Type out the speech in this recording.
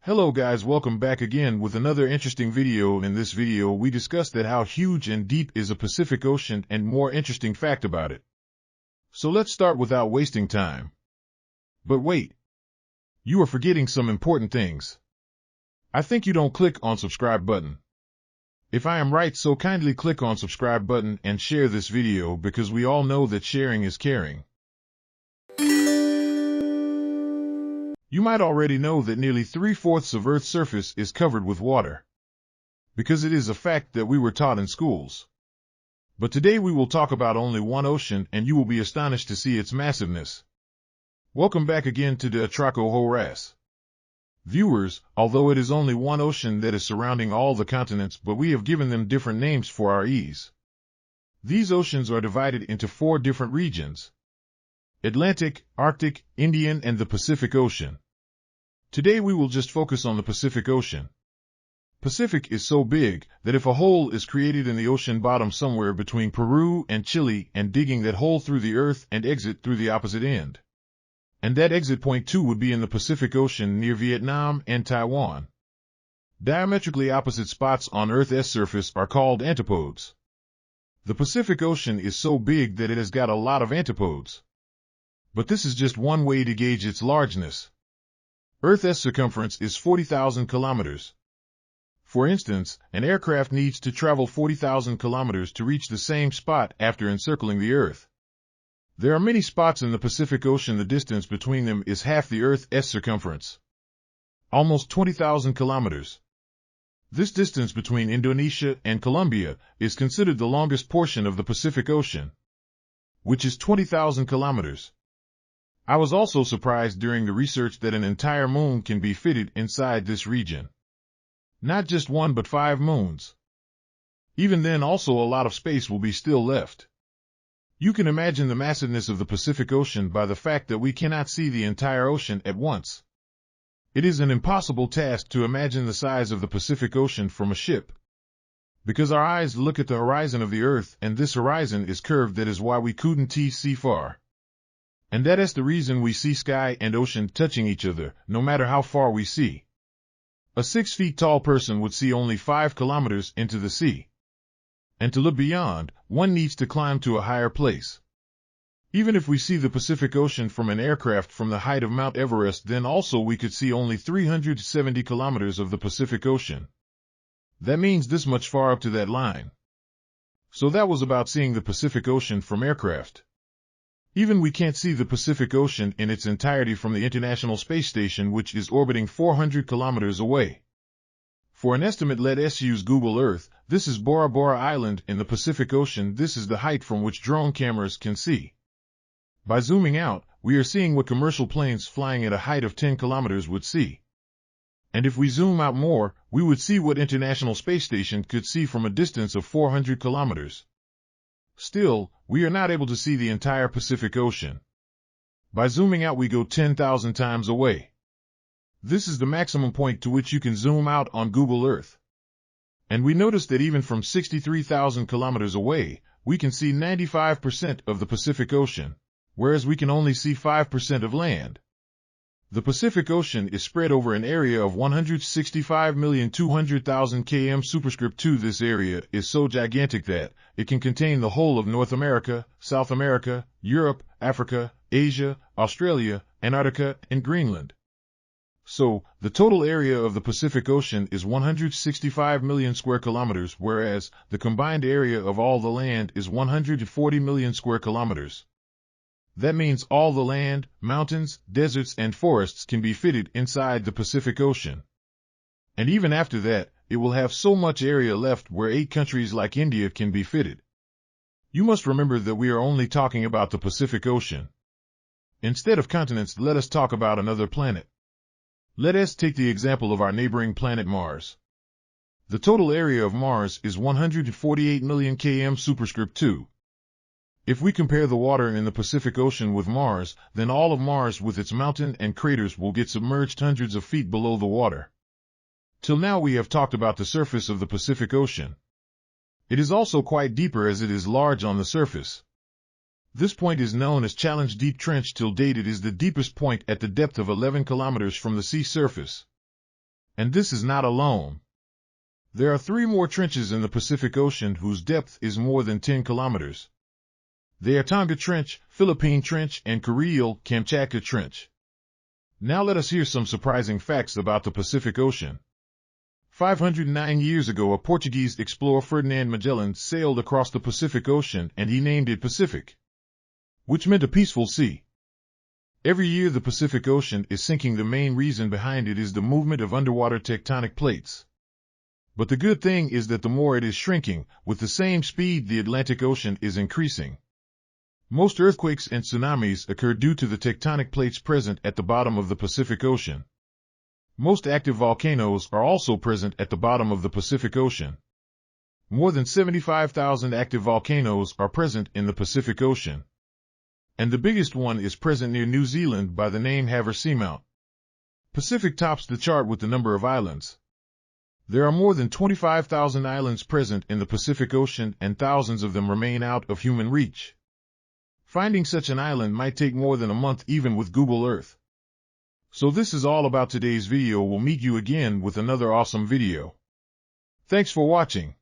Hello guys, welcome back again with another interesting video. In this video we discussed that how huge and deep is the Pacific Ocean and more interesting fact about it. So let's start without wasting time. But wait, you are forgetting some important things. I think you don't click on subscribe button. If I am right, so kindly click on subscribe button and share this video because we all know that sharing is caring. You might already know that nearly 3/4 of Earth's surface is covered with water, because it is a fact that we were taught in schools. But today we will talk about only one ocean and you will be astonished to see its massiveness. Welcome back again to the Atraco Houras. Viewers, although it is only one ocean that is surrounding all the continents, but we have given them different names for our ease. These oceans are divided into 4 different regions: Atlantic, Arctic, Indian, and the Pacific Ocean. Today we will just focus on the Pacific Ocean. Pacific is so big that if a hole is created in the ocean bottom somewhere between Peru and Chile and digging that hole through the earth and exit through the opposite end. And that exit point too would be in the Pacific Ocean near Vietnam and Taiwan. Diametrically opposite spots on Earth's surface are called antipodes. The Pacific Ocean is so big that it has got a lot of antipodes. But this is just one way to gauge its largeness. Earth's circumference is 40,000 kilometers. For instance, an aircraft needs to travel 40,000 kilometers to reach the same spot after encircling the Earth. There are many spots in the Pacific Ocean. The distance between them is half the Earth's circumference, almost 20,000 kilometers. This distance between Indonesia and Colombia is considered the longest portion of the Pacific Ocean, which is 20,000 kilometers. I was also surprised during the research that an entire moon can be fitted inside this region. Not just one but 5 moons. Even then also a lot of space will be still left. You can imagine the massiveness of the Pacific Ocean by the fact that we cannot see the entire ocean at once. It is an impossible task to imagine the size of the Pacific Ocean from a ship, because our eyes look at the horizon of the Earth and this horizon is curved. That is why we couldn't see far. And that is the reason we see sky and ocean touching each other, no matter how far we see. A 6 feet tall person would see only 5 kilometers into the sea. And to look beyond, one needs to climb to a higher place. Even if we see the Pacific Ocean from an aircraft from the height of Mount Everest, then also we could see only 370 kilometers of the Pacific Ocean. That means this much far up to that line. So that was about seeing the Pacific Ocean from aircraft. Even we can't see the Pacific Ocean in its entirety from the International Space Station, which is orbiting 400 kilometers away. For an estimate, let us use Google Earth. This is Bora Bora Island in the Pacific Ocean. This is the height from which drone cameras can see. By zooming out, we are seeing what commercial planes flying at a height of 10 kilometers would see. And if we zoom out more, we would see what International Space Station could see from a distance of 400 kilometers. Still, we are not able to see the entire Pacific Ocean. By zooming out, we go 10,000 times away. This is the maximum point to which you can zoom out on Google Earth. And we notice that even from 63,000 kilometers away, we can see 95% of the Pacific Ocean, whereas we can only see 5% of land. The Pacific Ocean is spread over an area of 165,200,000 km superscript 2. This area is so gigantic that it can contain the whole of North America, South America, Europe, Africa, Asia, Australia, Antarctica, and Greenland. So, the total area of the Pacific Ocean is 165 million square kilometers, whereas the combined area of all the land is 140 million square kilometers. That means all the land, mountains, deserts, and forests can be fitted inside the Pacific Ocean. And even after that, it will have so much area left where 8 countries like India can be fitted. You must remember that we are only talking about the Pacific Ocean. Instead of continents, let us talk about another planet. Let us take the example of our neighboring planet Mars. The total area of Mars is 148 million km superscript 2. If we compare the water in the Pacific Ocean with Mars, then all of Mars with its mountains and craters will get submerged hundreds of feet below the water. Till now we have talked about the surface of the Pacific Ocean. It is also quite deeper as it is large on the surface. This point is known as Challenge Deep Trench. Till date it is the deepest point at the depth of 11 kilometers from the sea surface. And this is not alone. There are 3 more trenches in the Pacific Ocean whose depth is more than 10 kilometers. They are Tonga Trench, Philippine Trench, and Kuril-Kamchatka Trench. Now let us hear some surprising facts about the Pacific Ocean. 509 years ago, a Portuguese explorer, Ferdinand Magellan, sailed across the Pacific Ocean and he named it Pacific, which meant a peaceful sea. Every year the Pacific Ocean is sinking. The main reason behind it is the movement of underwater tectonic plates. But the good thing is that the more it is shrinking, with the same speed the Atlantic Ocean is increasing. Most earthquakes and tsunamis occur due to the tectonic plates present at the bottom of the Pacific Ocean. Most active volcanoes are also present at the bottom of the Pacific Ocean. More than 75,000 active volcanoes are present in the Pacific Ocean. And the biggest one is present near New Zealand by the name Houras Seamount. Pacific tops the chart with the number of islands. There are more than 25,000 islands present in the Pacific Ocean, and thousands of them remain out of human reach. Finding such an island might take more than a month even with Google Earth. So this is all about today's video. We'll meet you again with another awesome video. Thanks for watching.